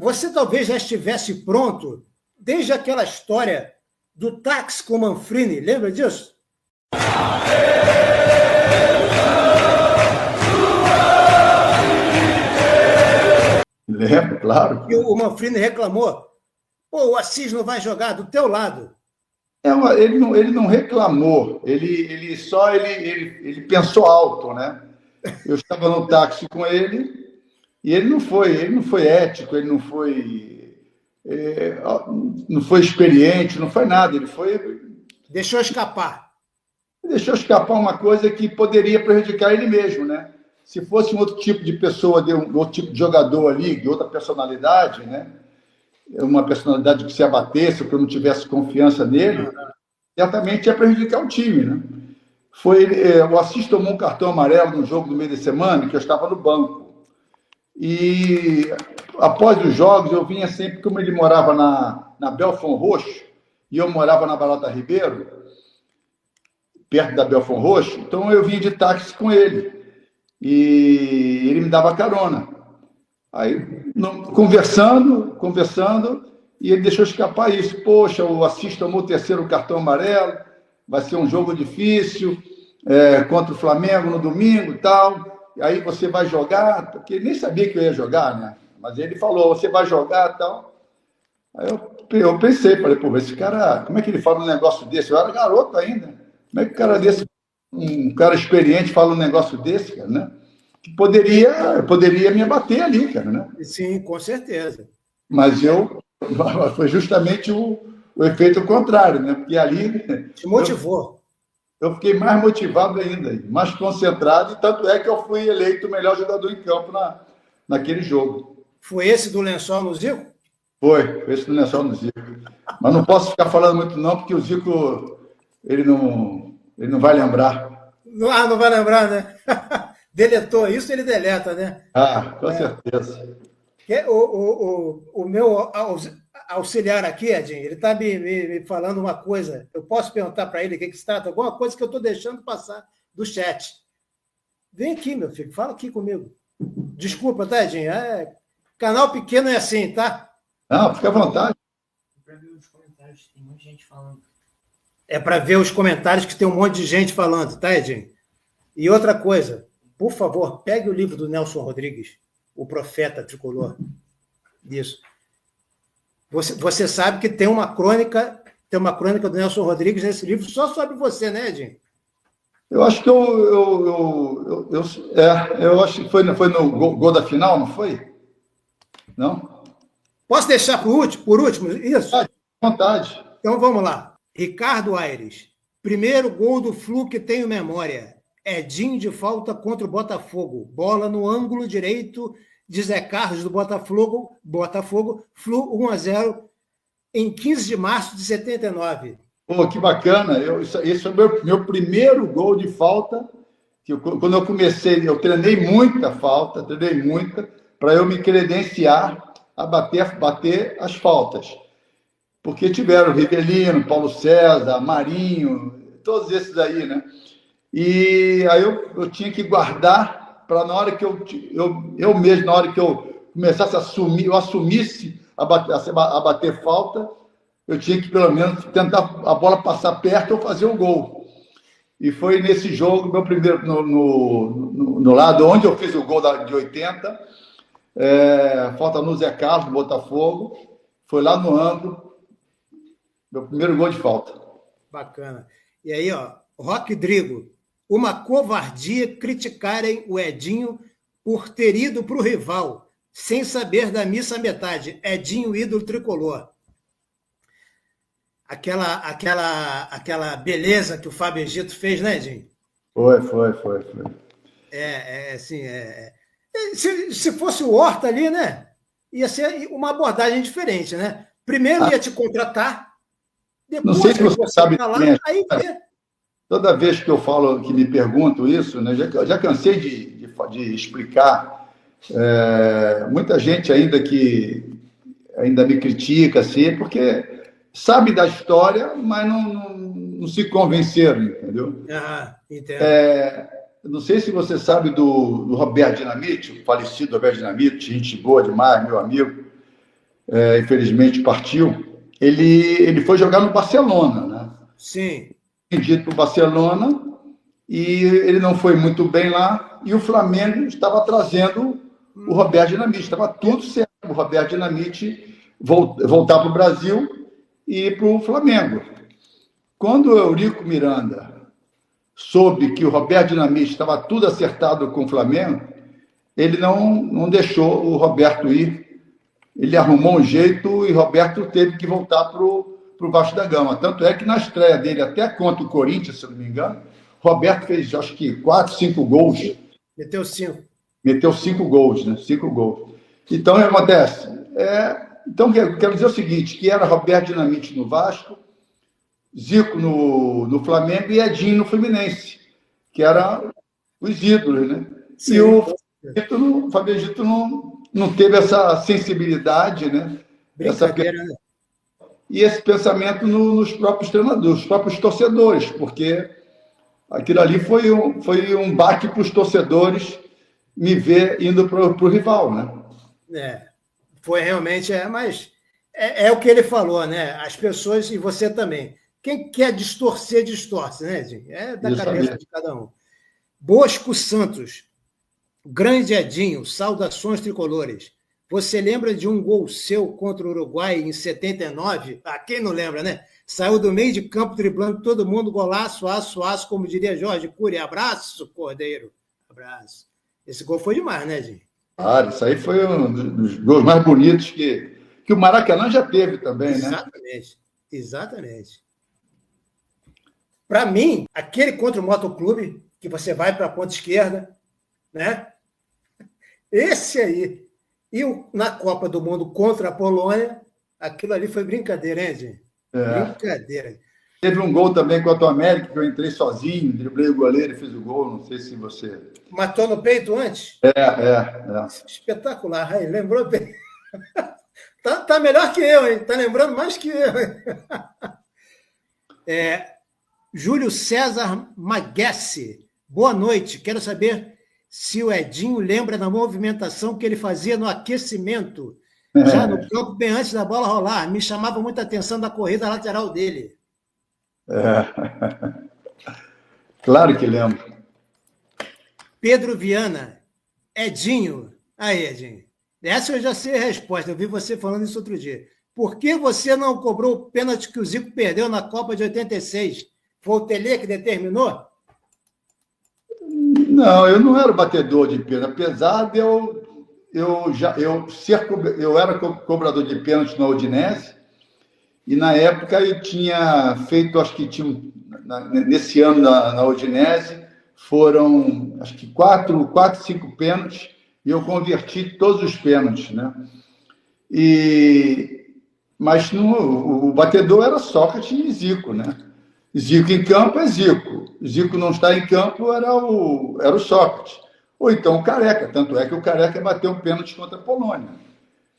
você talvez já estivesse pronto desde aquela história do táxi com Manfrini, lembra disso? Lembro, claro. E o Manfrini reclamou, pô, o Assis não vai jogar do teu lado. Ele não reclamou, ele pensou alto, né? Eu estava no táxi com ele e ele não foi ético, ele não foi experiente, não foi nada, Deixou escapar uma coisa que poderia prejudicar ele mesmo, né? Se fosse um outro tipo de pessoa, um outro tipo de jogador ali, de outra personalidade, né? Uma personalidade que se abatesse, ou que eu não tivesse confiança nele, certamente ia prejudicar o time, né? O Assis tomou um cartão amarelo no jogo do meio de semana, que eu estava no banco. E após os jogos, eu vinha sempre, como ele morava na Belfont Roxo, e eu morava na Barata Ribeiro, perto da Belfont Roxo, então eu vinha de táxi com ele. E ele me dava carona. Aí, conversando, e ele deixou escapar isso. Poxa, o Assis tomou o terceiro cartão amarelo, vai ser um jogo difícil, contra o Flamengo no domingo e tal. E aí você vai jogar, porque ele nem sabia que eu ia jogar, né? Mas ele falou, você vai jogar e tal. Aí eu pensei, falei, pô, esse cara, como é que ele fala um negócio desse? Eu era garoto ainda. Como é que um cara desse, um cara experiente, fala um negócio desse, cara, né? Que poderia me abater ali, cara, né? Sim, com certeza. Mas foi justamente o efeito contrário, né? Porque ali... Te motivou. Eu fiquei mais motivado ainda, mais concentrado, e tanto é que eu fui eleito o melhor jogador em campo naquele jogo. Foi esse do lençol no Zico? Foi esse do lençol no Zico. Mas não posso ficar falando muito não, porque o Zico, ele não vai lembrar. Não vai lembrar, né? Deletou isso, ele deleta, né? Com certeza. O meu auxiliar aqui, Edinho, ele está me falando uma coisa. Eu posso perguntar para ele o que se trata? Alguma coisa que eu estou deixando passar do chat. Vem aqui, meu filho, fala aqui comigo. Desculpa, tá, Edinho? Canal pequeno é assim, tá? Não, fica à vontade. Para ver os comentários, tem muita gente falando. É para ver os comentários que tem um monte de gente falando, tá, Edinho? E outra coisa, por favor, pegue o livro do Nelson Rodrigues, O Profeta Tricolor. Isso. Você sabe que tem uma crônica do Nelson Rodrigues nesse livro só sobre você, né, Edinho? Eu acho que eu acho que foi no gol da final, não foi? Não? Posso deixar por último? Isso. À vontade. Então vamos lá. Ricardo Aires. Primeiro gol do Flu que tenho memória. Edinho de falta contra o Botafogo. Bola no ângulo direito de Zé Carlos do Botafogo. Flu 1-0 em 15 de março de 79. Pô, que bacana. Esse foi o meu primeiro gol de falta. Quando eu comecei, eu treinei muita para eu me credenciar a bater as faltas. Porque tiveram Rivelino, Paulo César, Marinho, todos esses aí, né? E aí eu tinha que guardar para na hora que eu mesmo, na hora que eu começasse a assumir, eu assumisse a bater falta, eu tinha que pelo menos tentar a bola passar perto ou fazer um gol. E foi nesse jogo, meu primeiro, no lado onde eu fiz o gol de 80, falta no Zé Carlos, do Botafogo, foi lá no ângulo, meu primeiro gol de falta. Bacana. E aí, ó, Roque Drigo, uma covardia criticarem o Edinho por ter ido para o rival, sem saber da missa à metade. Edinho, ídolo tricolor. Aquela beleza que o Fábio Egito fez, né, Edinho? Foi. Assim, se fosse o Horta ali, né? Ia ser uma abordagem diferente, né? Primeiro ia te contratar, depois não sei se você sabe lá, aí vê. Toda vez que eu falo, que me pergunto isso, né, já cansei de explicar. Muita gente ainda me critica, assim, porque sabe da história, mas não se convenceram, entendeu? Entendo. Não sei se você sabe do Roberto Dinamite, o falecido Roberto Dinamite, gente boa demais, meu amigo. infelizmente partiu, ele foi jogar no Barcelona, né? Sim. Vendido para o Barcelona, e ele não foi muito bem lá, e o Flamengo estava trazendo o Roberto Dinamite, estava tudo certo, o Roberto Dinamite voltar para o Brasil e ir para o Flamengo. Quando o Eurico Miranda soube que o Roberto Dinamite estava tudo acertado com o Flamengo, ele não deixou o Roberto ir. Ele arrumou um jeito e o Roberto teve que voltar para o Vasco da Gama. Tanto é que na estreia dele, até contra o Corinthians, se não me engano, o Roberto fez, acho que, 4, 5 gols. Meteu 5. Meteu 5 gols, né? 5 gols. Então, o que acontece? Então, quero dizer o seguinte, que era Roberto Dinamite no Vasco, Zico no Flamengo e Edinho no Fluminense, que eram os ídolos, né? Sim, e o Fábio Egito não teve essa sensibilidade, né? Brincadeira, né? E esse pensamento nos próprios treinadores, nos próprios torcedores, porque aquilo ali foi um baque para os torcedores me ver indo para o rival, né? Foi realmente, mas é o que ele falou, né? As pessoas, e você também, quem quer distorcer, distorce, né, Edinho? É da cabeça de cada um. Bosco Santos, grande Edinho, saudações tricolores. Você lembra de um gol seu contra o Uruguai em 79? Quem não lembra, né? Saiu do meio de campo, driblando todo mundo, golaço, aço, como diria Jorge Cury. Abraço, Cordeiro. Abraço. Esse gol foi demais, né, Edinho? Claro, isso aí foi um dos gols mais bonitos que o Maracanã já teve também, né? Exatamente. Para mim, aquele contra o Motoclube, que você vai para a ponta esquerda, né? Esse aí. E na Copa do Mundo contra a Polônia, aquilo ali foi brincadeira, hein, gente? Brincadeira. Teve um gol também contra o América, que eu entrei sozinho, driblei o goleiro e fiz o gol, não sei se você... Matou no peito antes? É. Espetacular, aí, lembrou bem. Tá melhor que eu, hein? Tá lembrando mais que eu. Júlio César Maguesse. Boa noite. Quero saber se o Edinho lembra da movimentação que ele fazia no aquecimento, já no campo, bem antes da bola rolar. Me chamava muita atenção da corrida lateral dele. Claro que lembro. Pedro Viana. Edinho. Aí, Edinho. Essa eu já sei a resposta. Eu vi você falando isso outro dia. Por que você não cobrou o pênalti que o Zico perdeu na Copa de 86? Foi o Tele que determinou? Não, eu não era batedor de pênalti, apesar de eu era cobrador de pênalti na Udinese, e na época eu tinha feito, acho que nesse ano na Udinese, foram acho que 4, 5 pênaltis, e eu converti todos os pênaltis, né? Mas o batedor era Sócrates e Zico, né? Zico em campo é Zico. Zico não está em campo era o Sócrates. Ou então o Careca. Tanto é que o Careca bateu um pênalti contra a Polônia.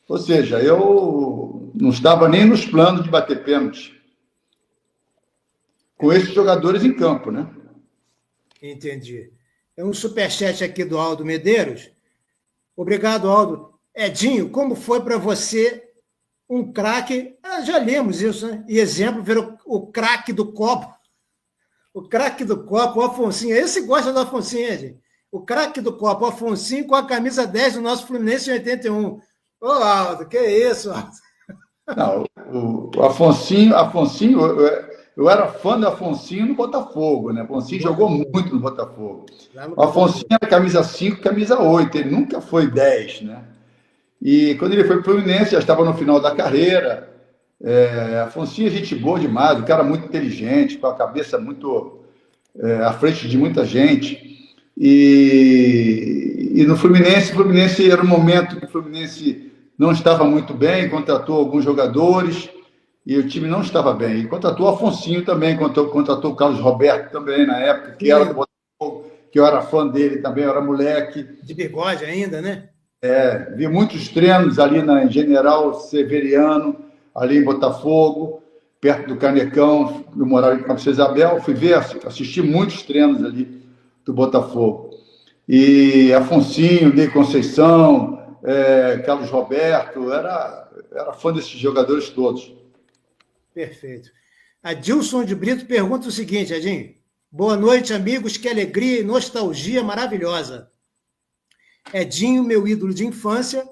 Ou seja, eu não estava nem nos planos de bater pênalti com esses jogadores em campo, né? Entendi. É um superchat aqui do Aldo Medeiros. Obrigado, Aldo. Edinho, como foi para você um craque? Já lemos isso, né? E exemplo, ver o craque do copo. O craque do copo, o Afonsinho. Esse gosta do Afonsinho, Edinho. O craque do copo, o Afonsinho, com a camisa 10 do nosso Fluminense em 81. Ô, Aldo, que isso, Aldo? Não, o Afonsinho, eu era fã do Afonsinho no Botafogo, né? O Afonsinho jogou muito no Botafogo. O Afonsinho era camisa 5, camisa 8, ele nunca foi 10, né? E quando ele foi para o Fluminense, já estava no final da carreira. Afonsinho é gente boa demais, um cara muito inteligente, com a cabeça muito à frente de muita gente. E no Fluminense, era um momento que o Fluminense não estava muito bem, contratou alguns jogadores e o time não estava bem. E contratou o Afonsinho também, contratou o Carlos Roberto também, na época, que era do Botafogo, que eu era fã dele também, eu era moleque. De bigode ainda, né? Vi muitos treinos ali na General Severiano, ali em Botafogo, perto do Canecão, eu morava em Campos Isabel, fui ver, assisti muitos treinos ali do Botafogo. E Afonsinho, Ney Conceição, Carlos Roberto, era fã desses jogadores todos. Perfeito. A Dilson de Brito pergunta o seguinte, Edinho. Boa noite, amigos, que alegria e nostalgia maravilhosa. Edinho, meu ídolo de infância,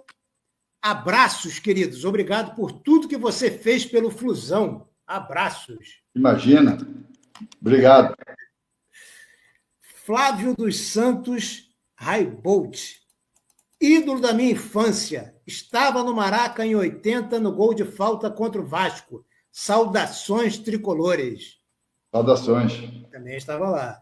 abraços, queridos, obrigado por tudo que você fez pelo Flusão. Abraços. Imagina. Obrigado. Flávio dos Santos Raibolt. Ídolo da minha infância. Estava no Maraca em 80 no gol de falta contra o Vasco. Saudações tricolores. Saudações. Também estava lá.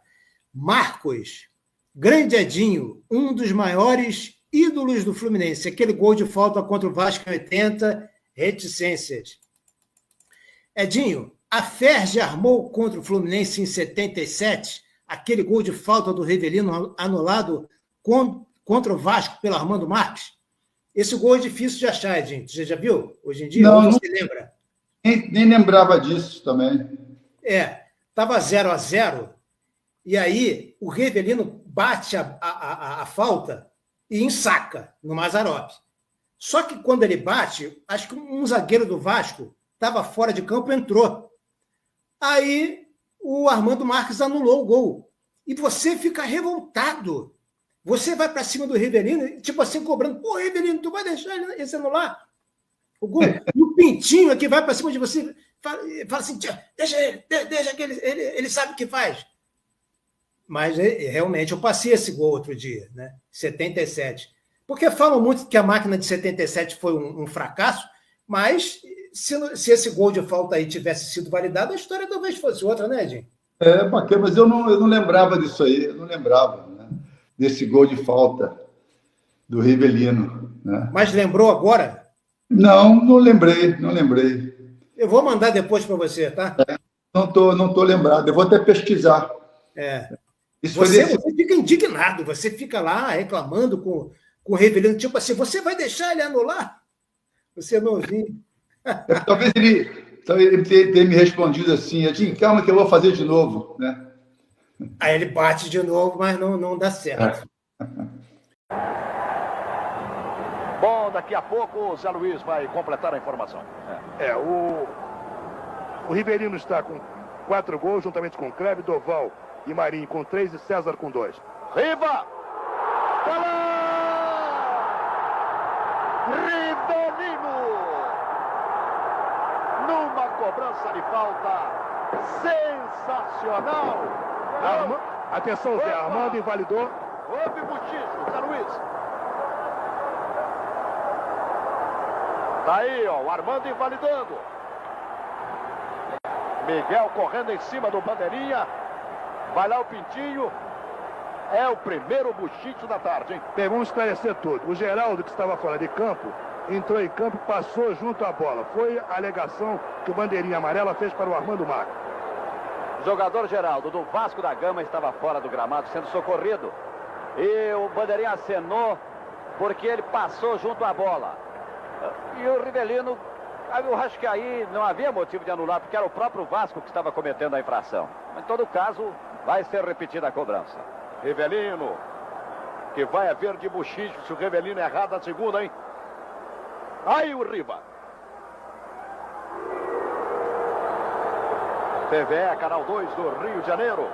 Marcos. Grande Edinho, um dos maiores ídolos do Fluminense. Aquele gol de falta contra o Vasco em 80, reticências. Edinho, a Ferge armou contra o Fluminense em 77, aquele gol de falta do Rivelino anulado contra o Vasco pelo Armando Marques. Esse gol é difícil de achar, Edinho. Você já viu hoje em dia? Não, você lembra? Nem lembrava disso também. Estava 0-0, e aí o Rivelino bate a falta e ensaca no Mazzaropi. Só que quando ele bate, acho que um zagueiro do Vasco estava fora de campo e entrou. Aí o Armando Marques anulou o gol. E você fica revoltado. Você vai para cima do Rivelino, tipo assim, cobrando. Pô, Rivelino, tu vai deixar esse anular? O gol. E o Pintinho aqui vai para cima de você, fala assim, deixa que ele sabe o que faz. Mas realmente eu passei esse gol outro dia, né? 77. Porque falam muito que a máquina de 77 foi um fracasso, mas se esse gol de falta aí tivesse sido validado, a história talvez fosse outra, né, Edinho? Bacana, mas eu não lembrava disso aí, eu não lembrava, né? Desse gol de falta do Rivelino. Né? Mas lembrou agora? Não lembrei. Eu vou mandar depois para você, tá? Não tô lembrado, eu vou até pesquisar. Você fica indignado, você fica lá reclamando com o Rivelino, tipo assim, você vai deixar ele anular? Você não ouviu. Talvez ele tenha me respondido assim, Edinho, calma que eu vou fazer de novo, né? Aí ele bate de novo, mas não dá certo. Bom, daqui a pouco o Zé Luiz vai completar a informação. O Rivelino está com 4 gols, juntamente com Cleve, Doval e Marinho com 3 e César com 2. Riva! Tá lá! Rivelino! Numa cobrança de falta sensacional! Atenção, Zé, Armando invalidou. Houve bochicho, Zé Luiz. Tá aí, ó, o Armando invalidando. Miguel correndo em cima do bandeirinha. Vai lá o Pintinho. É o primeiro bochicho da tarde, hein? Bem, vamos esclarecer tudo. O Geraldo, que estava fora de campo, entrou em campo e passou junto à bola. Foi a alegação que o bandeirinha amarela fez para o Armando Marques. O jogador Geraldo do Vasco da Gama estava fora do gramado sendo socorrido. E o bandeirinha acenou porque ele passou junto à bola. E o Rivelino, eu acho que aí não havia motivo de anular, porque era o próprio Vasco que estava cometendo a infração. Mas, em todo caso, vai ser repetida a cobrança. Rivelino, que vai haver de bochicho se o Rivelino errar da segunda, hein? Aí o Riva. TVE, Canal 2 do Rio de Janeiro.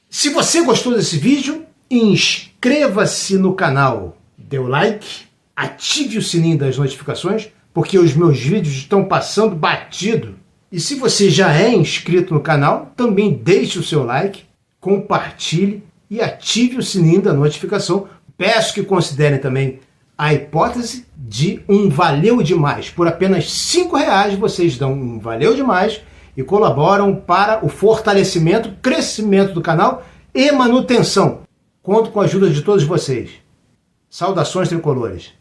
Se você gostou desse vídeo, inscreva-se no canal, dê o like, ative o sininho das notificações, porque os meus vídeos estão passando batido. E se você já é inscrito no canal, também deixe o seu like, compartilhe e ative o sininho da notificação. Peço que considerem também a hipótese de um Valeu Demais. Por apenas R$5 vocês dão um Valeu Demais e colaboram para o fortalecimento, crescimento do canal e manutenção. Conto com a ajuda de todos vocês. Saudações tricolores.